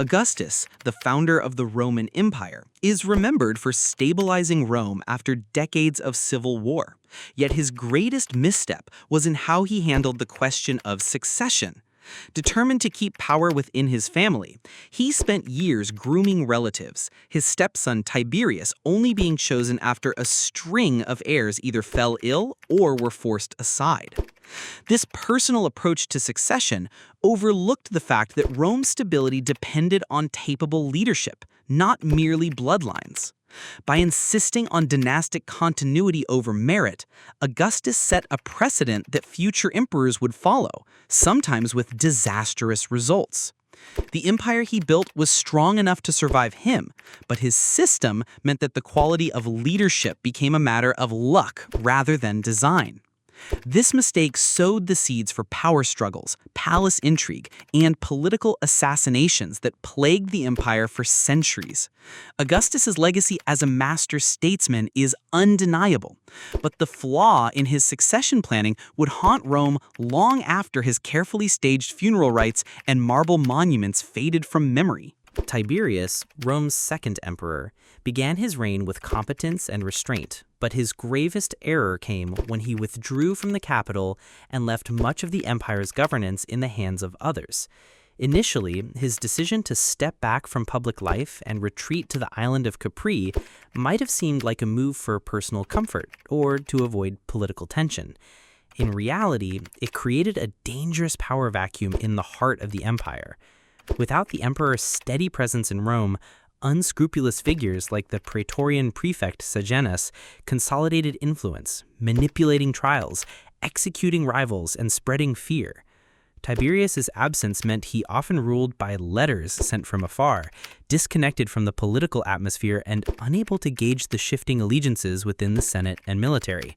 Augustus, the founder of the Roman Empire, is remembered for stabilizing Rome after decades of civil war. Yet his greatest misstep was in how he handled the question of succession. Determined to keep power within his family, he spent years grooming relatives, his stepson Tiberius only being chosen after a string of heirs either fell ill or were forced aside. This personal approach to succession overlooked the fact that Rome's stability depended on capable leadership, not merely bloodlines. By insisting on dynastic continuity over merit, Augustus set a precedent that future emperors would follow, sometimes with disastrous results. The empire he built was strong enough to survive him, but his system meant that the quality of leadership became a matter of luck rather than design. This mistake sowed the seeds for power struggles, palace intrigue, and political assassinations that plagued the empire for centuries. Augustus's legacy as a master statesman is undeniable, but the flaw in his succession planning would haunt Rome long after his carefully staged funeral rites and marble monuments faded from memory. Tiberius, Rome's second emperor, began his reign with competence and restraint, but his gravest error came when he withdrew from the capital and left much of the empire's governance in the hands of others. Initially, his decision to step back from public life and retreat to the island of Capri might have seemed like a move for personal comfort or to avoid political tension. In reality, it created a dangerous power vacuum in the heart of the empire. Without the emperor's steady presence in Rome, unscrupulous figures like the Praetorian prefect Sejanus consolidated influence, manipulating trials, executing rivals, and spreading fear. Tiberius's absence meant he often ruled by letters sent from afar, disconnected from the political atmosphere and unable to gauge the shifting allegiances within the Senate and military.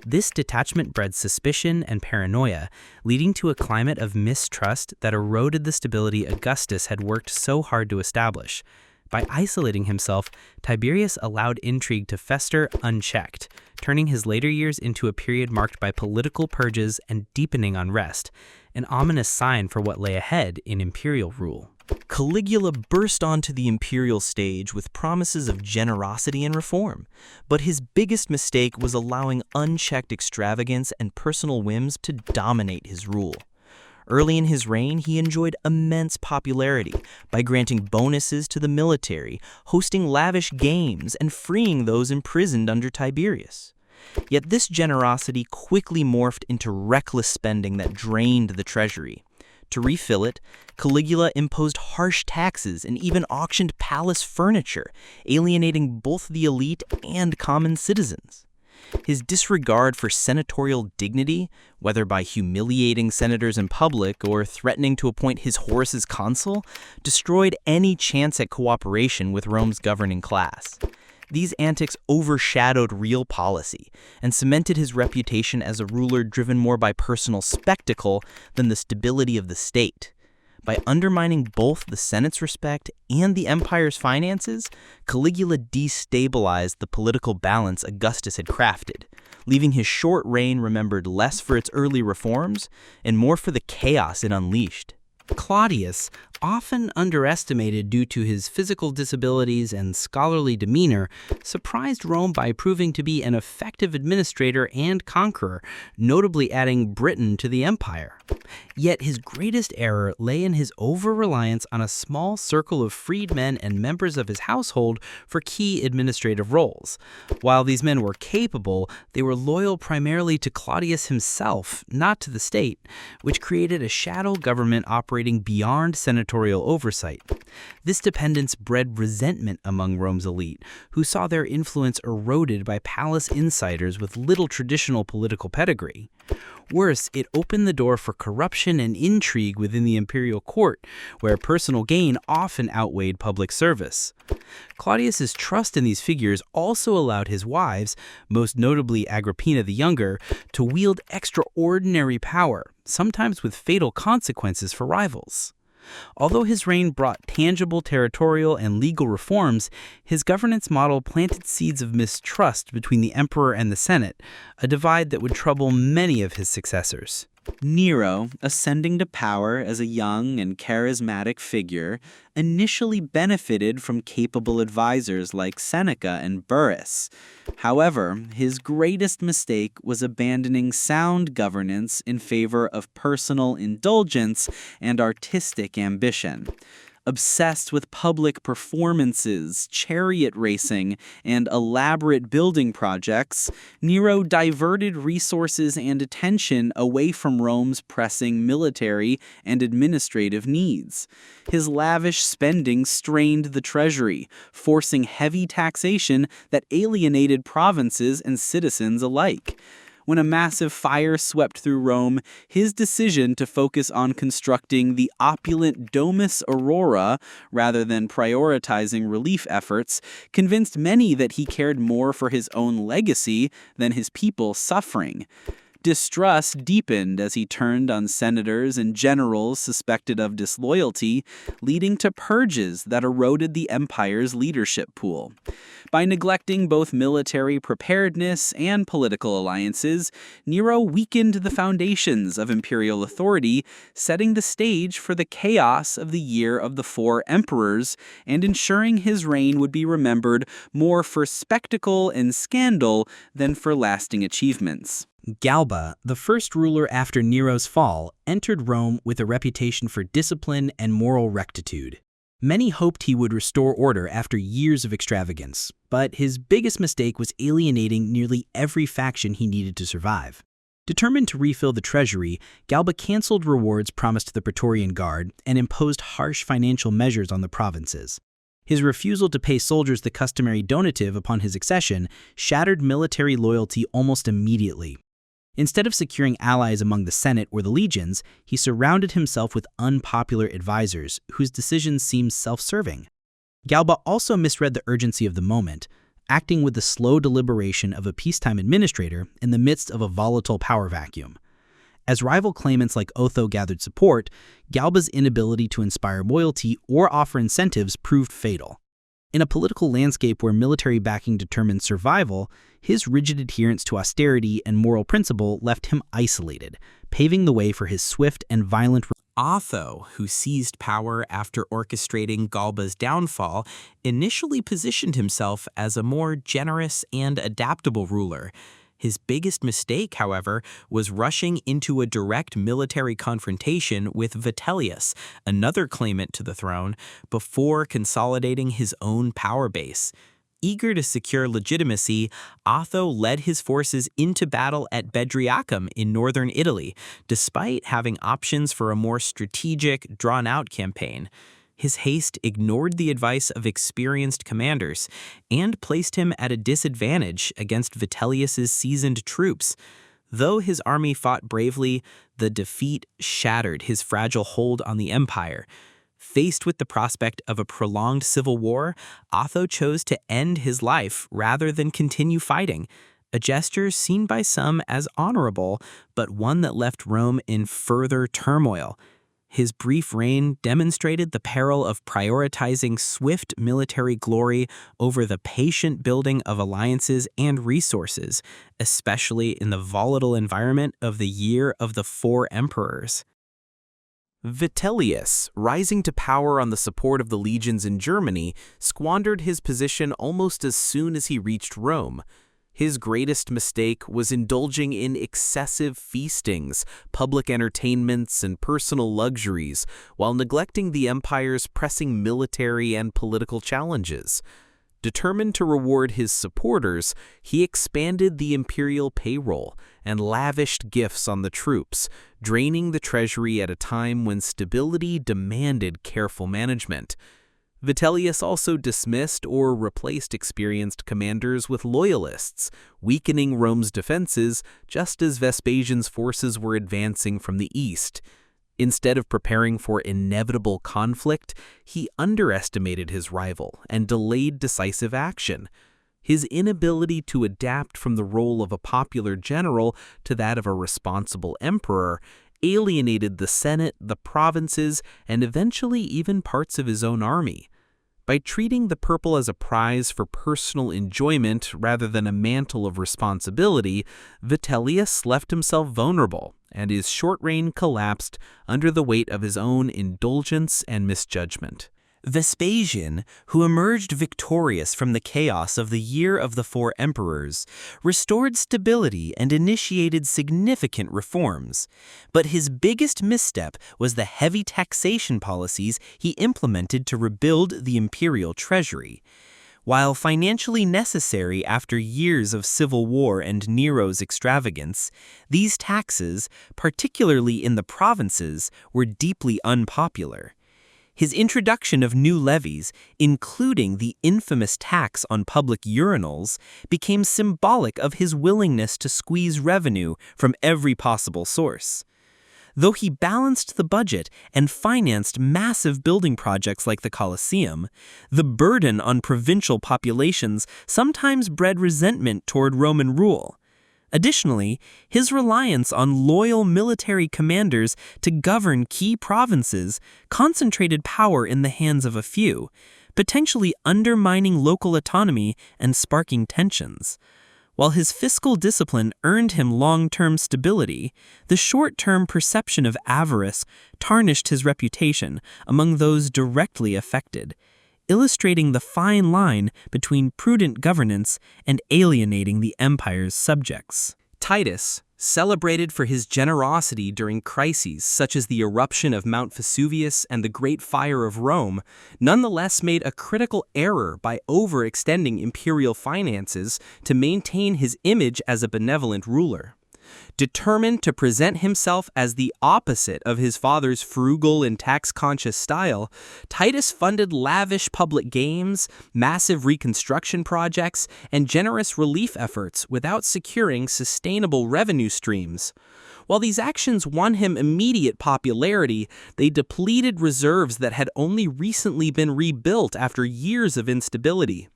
This detachment bred suspicion and paranoia, leading to a climate of mistrust that eroded the stability Augustus had worked so hard to establish. By isolating himself, Tiberius allowed intrigue to fester unchecked, turning his later years into a period marked by political purges and deepening unrest, an ominous sign for what lay ahead in imperial rule. Caligula burst onto the imperial stage with promises of generosity and reform, but his biggest mistake was allowing unchecked extravagance and personal whims to dominate his rule. Early in his reign, he enjoyed immense popularity by granting bonuses to the military, hosting lavish games, and freeing those imprisoned under Tiberius. Yet this generosity quickly morphed into reckless spending that drained the treasury. To refill it, Caligula imposed harsh taxes and even auctioned palace furniture, alienating both the elite and common citizens. His disregard for senatorial dignity, whether by humiliating senators in public or threatening to appoint his horse as consul, destroyed any chance at cooperation with Rome's governing class. These antics overshadowed real policy and cemented his reputation as a ruler driven more by personal spectacle than the stability of the state. By undermining both the Senate's respect and the empire's finances, Caligula destabilized the political balance Augustus had crafted, leaving his short reign remembered less for its early reforms and more for the chaos it unleashed. Claudius, often underestimated due to his physical disabilities and scholarly demeanor, surprised Rome by proving to be an effective administrator and conqueror, notably adding Britain to the empire. Yet his greatest error lay in his over-reliance on a small circle of freedmen and members of his household for key administrative roles. While these men were capable, they were loyal primarily to Claudius himself, not to the state, which created a shadow government operating beyond senatorial oversight. This dependence bred resentment among Rome's elite, who saw their influence eroded by palace insiders with little traditional political pedigree. Worse, it opened the door for corruption and intrigue within the imperial court, where personal gain often outweighed public service. Claudius's trust in these figures also allowed his wives, most notably Agrippina the Younger, to wield extraordinary power, sometimes with fatal consequences for rivals. Although his reign brought tangible territorial and legal reforms, his governance model planted seeds of mistrust between the emperor and the Senate, a divide that would trouble many of his successors. Nero, ascending to power as a young and charismatic figure, initially benefited from capable advisors like Seneca and Burrus. However, his greatest mistake was abandoning sound governance in favor of personal indulgence and artistic ambition. Obsessed with public performances, chariot racing, and elaborate building projects, Nero diverted resources and attention away from Rome's pressing military and administrative needs. His lavish spending strained the treasury, forcing heavy taxation that alienated provinces and citizens alike. When a massive fire swept through Rome, his decision to focus on constructing the opulent Domus Aurora rather than prioritizing relief efforts convinced many that he cared more for his own legacy than his people suffering. Distrust deepened as he turned on senators and generals suspected of disloyalty, leading to purges that eroded the empire's leadership pool. By neglecting both military preparedness and political alliances, Nero weakened the foundations of imperial authority, setting the stage for the chaos of the Year of the Four Emperors and ensuring his reign would be remembered more for spectacle and scandal than for lasting achievements. Galba, the first ruler after Nero's fall, entered Rome with a reputation for discipline and moral rectitude. Many hoped he would restore order after years of extravagance, but his biggest mistake was alienating nearly every faction he needed to survive. Determined to refill the treasury, Galba canceled rewards promised to the Praetorian Guard and imposed harsh financial measures on the provinces. His refusal to pay soldiers the customary donative upon his accession shattered military loyalty almost immediately. Instead of securing allies among the Senate or the legions, he surrounded himself with unpopular advisors whose decisions seemed self-serving. Galba also misread the urgency of the moment, acting with the slow deliberation of a peacetime administrator in the midst of a volatile power vacuum. As rival claimants like Otho gathered support, Galba's inability to inspire loyalty or offer incentives proved fatal. In a political landscape where military backing determined survival, his rigid adherence to austerity and moral principle left him isolated, paving the way for his swift and violent. Otho, who seized power after orchestrating Galba's downfall, initially positioned himself as a more generous and adaptable ruler. His biggest mistake, however, was rushing into a direct military confrontation with Vitellius, another claimant to the throne, before consolidating his own power base. Eager to secure legitimacy, Otho led his forces into battle at Bedriacum in northern Italy, despite having options for a more strategic, drawn-out campaign. His haste ignored the advice of experienced commanders and placed him at a disadvantage against Vitellius's seasoned troops. Though his army fought bravely, the defeat shattered his fragile hold on the empire. Faced with the prospect of a prolonged civil war, Otho chose to end his life rather than continue fighting, a gesture seen by some as honorable, but one that left Rome in further turmoil. His brief reign demonstrated the peril of prioritizing swift military glory over the patient building of alliances and resources, especially in the volatile environment of the Year of the Four Emperors. Vitellius, rising to power on the support of the legions in Germany, squandered his position almost as soon as he reached Rome. His greatest mistake was indulging in excessive feastings, public entertainments, and personal luxuries, while neglecting the empire's pressing military and political challenges. Determined to reward his supporters, he expanded the imperial payroll and lavished gifts on the troops, draining the treasury at a time when stability demanded careful management. Vitellius also dismissed or replaced experienced commanders with loyalists, weakening Rome's defenses just as Vespasian's forces were advancing from the east. Instead of preparing for inevitable conflict, he underestimated his rival and delayed decisive action. His inability to adapt from the role of a popular general to that of a responsible emperor alienated the Senate, the provinces, and eventually even parts of his own army. By treating the purple as a prize for personal enjoyment rather than a mantle of responsibility, Vitellius left himself vulnerable, and his short reign collapsed under the weight of his own indulgence and misjudgment. Vespasian, who emerged victorious from the chaos of the Year of the Four Emperors, restored stability and initiated significant reforms. But his biggest misstep was the heavy taxation policies he implemented to rebuild the imperial treasury. While financially necessary after years of civil war and Nero's extravagance, these taxes, particularly in the provinces, were deeply unpopular. His introduction of new levies, including the infamous tax on public urinals, became symbolic of his willingness to squeeze revenue from every possible source. Though he balanced the budget and financed massive building projects like the Colosseum, the burden on provincial populations sometimes bred resentment toward Roman rule. Additionally, his reliance on loyal military commanders to govern key provinces concentrated power in the hands of a few, potentially undermining local autonomy and sparking tensions. While his fiscal discipline earned him long-term stability, the short-term perception of avarice tarnished his reputation among those directly affected, illustrating the fine line between prudent governance and alienating the empire's subjects. Titus, celebrated for his generosity during crises such as the eruption of Mount Vesuvius and the Great Fire of Rome, nonetheless made a critical error by overextending imperial finances to maintain his image as a benevolent ruler. Determined to present himself as the opposite of his father's frugal and tax-conscious style, Titus funded lavish public games, massive reconstruction projects, and generous relief efforts without securing sustainable revenue streams. While these actions won him immediate popularity, they depleted reserves that had only recently been rebuilt after years of instability.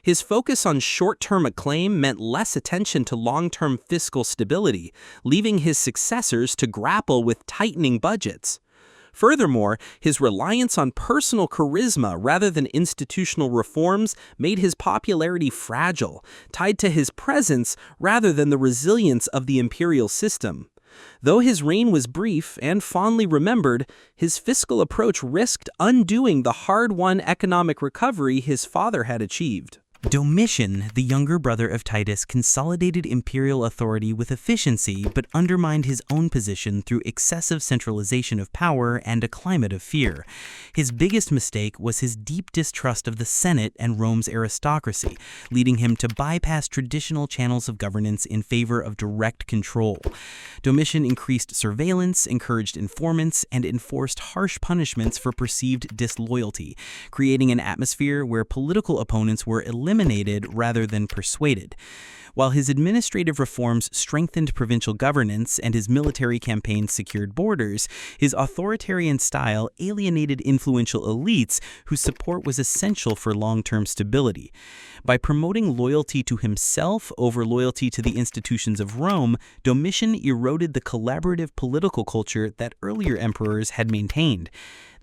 His focus on short-term acclaim meant less attention to long-term fiscal stability, leaving his successors to grapple with tightening budgets. Furthermore, his reliance on personal charisma rather than institutional reforms made his popularity fragile, tied to his presence rather than the resilience of the imperial system. Though his reign was brief and fondly remembered, his fiscal approach risked undoing the hard-won economic recovery his father had achieved. Domitian, the younger brother of Titus, consolidated imperial authority with efficiency but undermined his own position through excessive centralization of power and a climate of fear. His biggest mistake was his deep distrust of the Senate and Rome's aristocracy, leading him to bypass traditional channels of governance in favor of direct control. Domitian increased surveillance, encouraged informants, and enforced harsh punishments for perceived disloyalty, creating an atmosphere where political opponents were eliminated rather than persuaded. While his administrative reforms strengthened provincial governance and his military campaigns secured borders, his authoritarian style alienated influential elites whose support was essential for long-term stability. By promoting loyalty to himself over loyalty to the institutions of Rome, Domitian eroded the collaborative political culture that earlier emperors had maintained.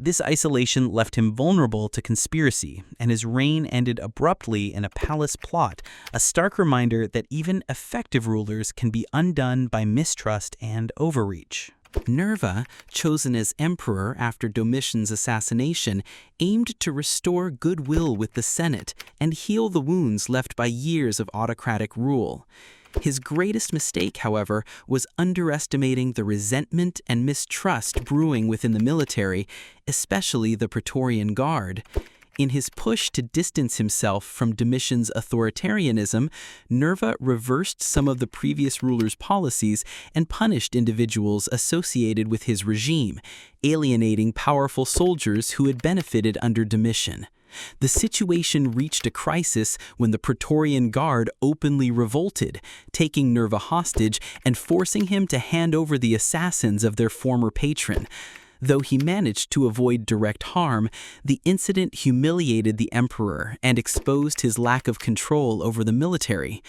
This isolation left him vulnerable to conspiracy, and his reign ended abruptly in a palace plot, a stark reminder that even effective rulers can be undone by mistrust and overreach. Nerva, chosen as emperor after Domitian's assassination, aimed to restore goodwill with the Senate and heal the wounds left by years of autocratic rule. His greatest mistake, however, was underestimating the resentment and mistrust brewing within the military, especially the Praetorian Guard. In his push to distance himself from Domitian's authoritarianism, Nerva reversed some of the previous ruler's policies and punished individuals associated with his regime, alienating powerful soldiers who had benefited under Domitian. The situation reached a crisis when the Praetorian Guard openly revolted, taking Nerva hostage and forcing him to hand over the assassins of their former patron. Though he managed to avoid direct harm, the incident humiliated the emperor and exposed his lack of control over the military.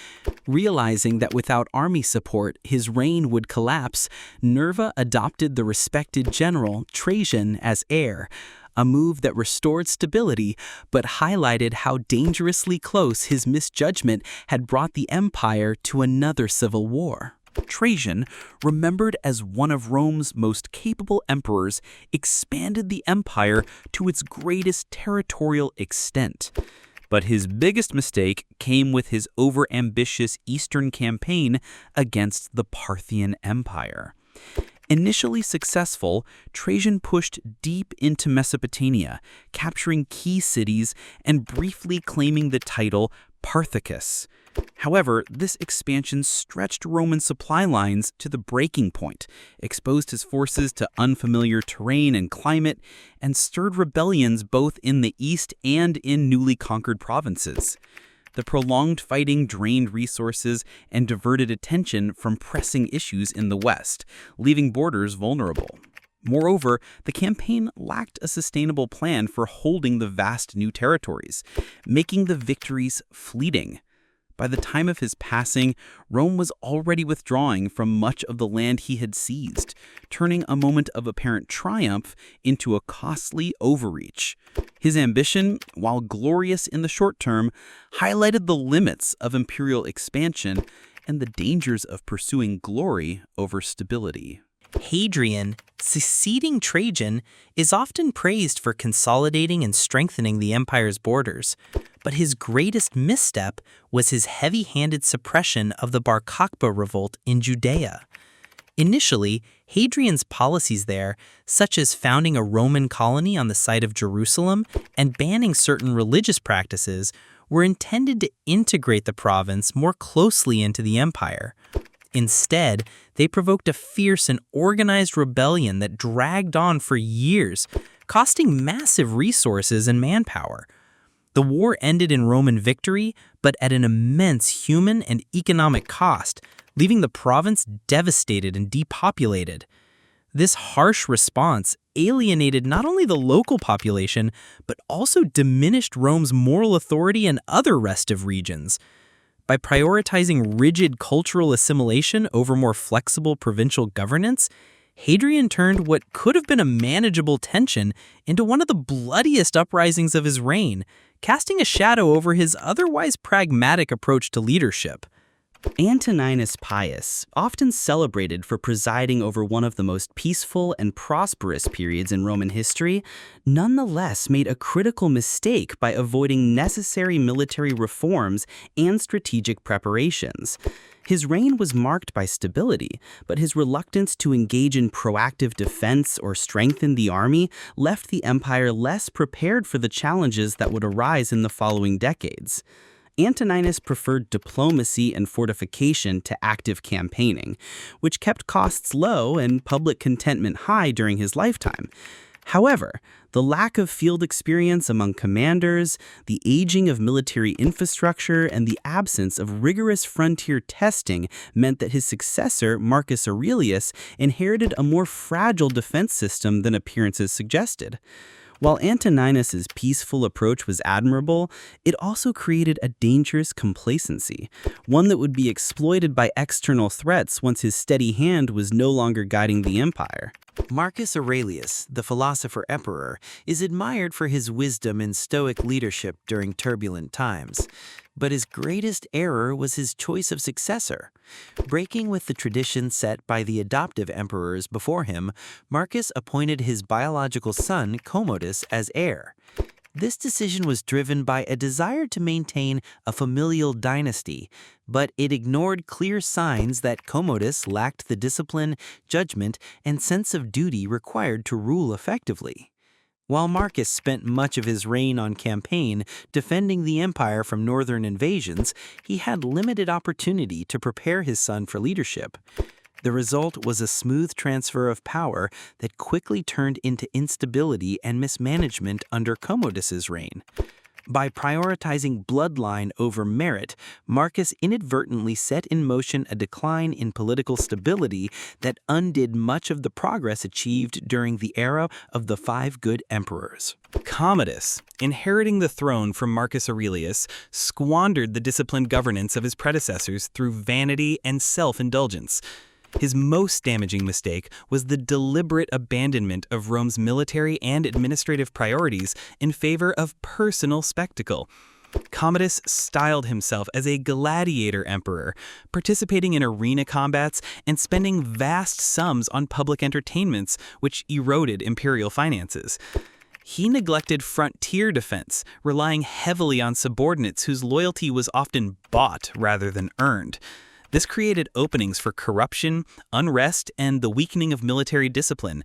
Realizing that without army support his reign would collapse, Nerva adopted the respected general Trajan as heir, a move that restored stability but highlighted how dangerously close his misjudgment had brought the empire to another civil war. Trajan, remembered as one of Rome's most capable emperors, expanded the empire to its greatest territorial extent. But his biggest mistake came with his overambitious eastern campaign against the Parthian Empire. Initially successful, Trajan pushed deep into Mesopotamia, capturing key cities and briefly claiming the title Parthicus. However, this expansion stretched Roman supply lines to the breaking point, exposed his forces to unfamiliar terrain and climate, and stirred rebellions both in the east and in newly conquered provinces. The prolonged fighting drained resources and diverted attention from pressing issues in the west, leaving borders vulnerable. Moreover, the campaign lacked a sustainable plan for holding the vast new territories, making the victories fleeting. By the time of his passing, Rome was already withdrawing from much of the land he had seized, turning a moment of apparent triumph into a costly overreach. His ambition, while glorious in the short term, highlighted the limits of imperial expansion and the dangers of pursuing glory over stability. Hadrian, succeeding Trajan, is often praised for consolidating and strengthening the empire's borders, but his greatest misstep was his heavy-handed suppression of the Bar Kokhba revolt in Judea. Initially, Hadrian's policies there, such as founding a Roman colony on the site of Jerusalem and banning certain religious practices, were intended to integrate the province more closely into the empire. Instead, they provoked a fierce and organized rebellion that dragged on for years, costing massive resources and manpower. The war ended in Roman victory, but at an immense human and economic cost, leaving the province devastated and depopulated. This harsh response alienated not only the local population, but also diminished Rome's moral authority in other restive regions. By prioritizing rigid cultural assimilation over more flexible provincial governance, Hadrian turned what could have been a manageable tension into one of the bloodiest uprisings of his reign, casting a shadow over his otherwise pragmatic approach to leadership. Antoninus Pius, often celebrated for presiding over one of the most peaceful and prosperous periods in Roman history, nonetheless made a critical mistake by avoiding necessary military reforms and strategic preparations. His reign was marked by stability, but his reluctance to engage in proactive defense or strengthen the army left the empire less prepared for the challenges that would arise in the following decades. Antoninus preferred diplomacy and fortification to active campaigning, which kept costs low and public contentment high during his lifetime. However, the lack of field experience among commanders, the aging of military infrastructure, and the absence of rigorous frontier testing meant that his successor, Marcus Aurelius, inherited a more fragile defense system than appearances suggested. While Antoninus's peaceful approach was admirable, it also created a dangerous complacency, one that would be exploited by external threats once his steady hand was no longer guiding the empire. Marcus Aurelius, the philosopher-emperor, is admired for his wisdom and stoic leadership during turbulent times. But his greatest error was his choice of successor. Breaking with the tradition set by the adoptive emperors before him, Marcus appointed his biological son, Commodus, as heir. This decision was driven by a desire to maintain a familial dynasty, but it ignored clear signs that Commodus lacked the discipline, judgment, and sense of duty required to rule effectively. While Marcus spent much of his reign on campaign defending the empire from northern invasions, he had limited opportunity to prepare his son for leadership. The result was a smooth transfer of power that quickly turned into instability and mismanagement under Commodus's reign. By prioritizing bloodline over merit, Marcus inadvertently set in motion a decline in political stability that undid much of the progress achieved during the era of the five good emperors. Commodus, inheriting the throne from Marcus Aurelius, squandered the disciplined governance of his predecessors through vanity and self-indulgence. His most damaging mistake was the deliberate abandonment of Rome's military and administrative priorities in favor of personal spectacle. Commodus styled himself as a gladiator emperor, participating in arena combats and spending vast sums on public entertainments, which eroded imperial finances. He neglected frontier defense, relying heavily on subordinates whose loyalty was often bought rather than earned. This created openings for corruption, unrest, and the weakening of military discipline.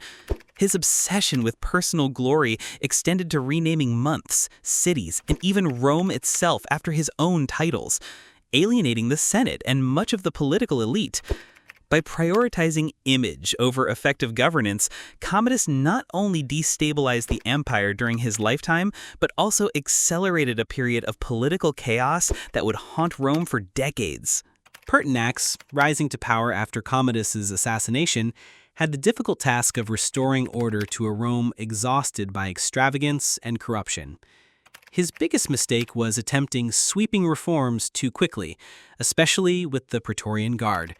His obsession with personal glory extended to renaming months, cities, and even Rome itself after his own titles, alienating the Senate and much of the political elite. By prioritizing image over effective governance, Commodus not only destabilized the empire during his lifetime, but also accelerated a period of political chaos that would haunt Rome for decades. Pertinax, rising to power after Commodus's assassination, had the difficult task of restoring order to a Rome exhausted by extravagance and corruption. His biggest mistake was attempting sweeping reforms too quickly, especially with the Praetorian Guard.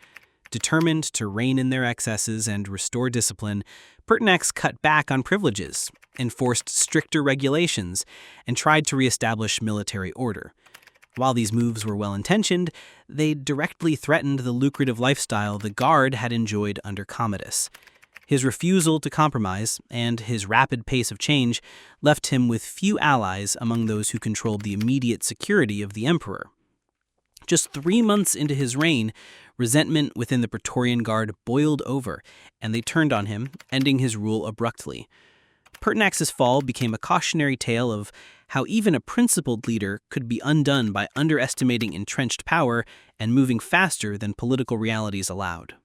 Determined to rein in their excesses and restore discipline, Pertinax cut back on privileges, enforced stricter regulations, and tried to reestablish military order. While these moves were well-intentioned, they directly threatened the lucrative lifestyle the Guard had enjoyed under Commodus. His refusal to compromise and his rapid pace of change left him with few allies among those who controlled the immediate security of the emperor. Just 3 months into his reign, resentment within the Praetorian Guard boiled over, and they turned on him, ending his rule abruptly. Pertinax's fall became a cautionary tale of how even a principled leader could be undone by underestimating entrenched power and moving faster than political realities allowed.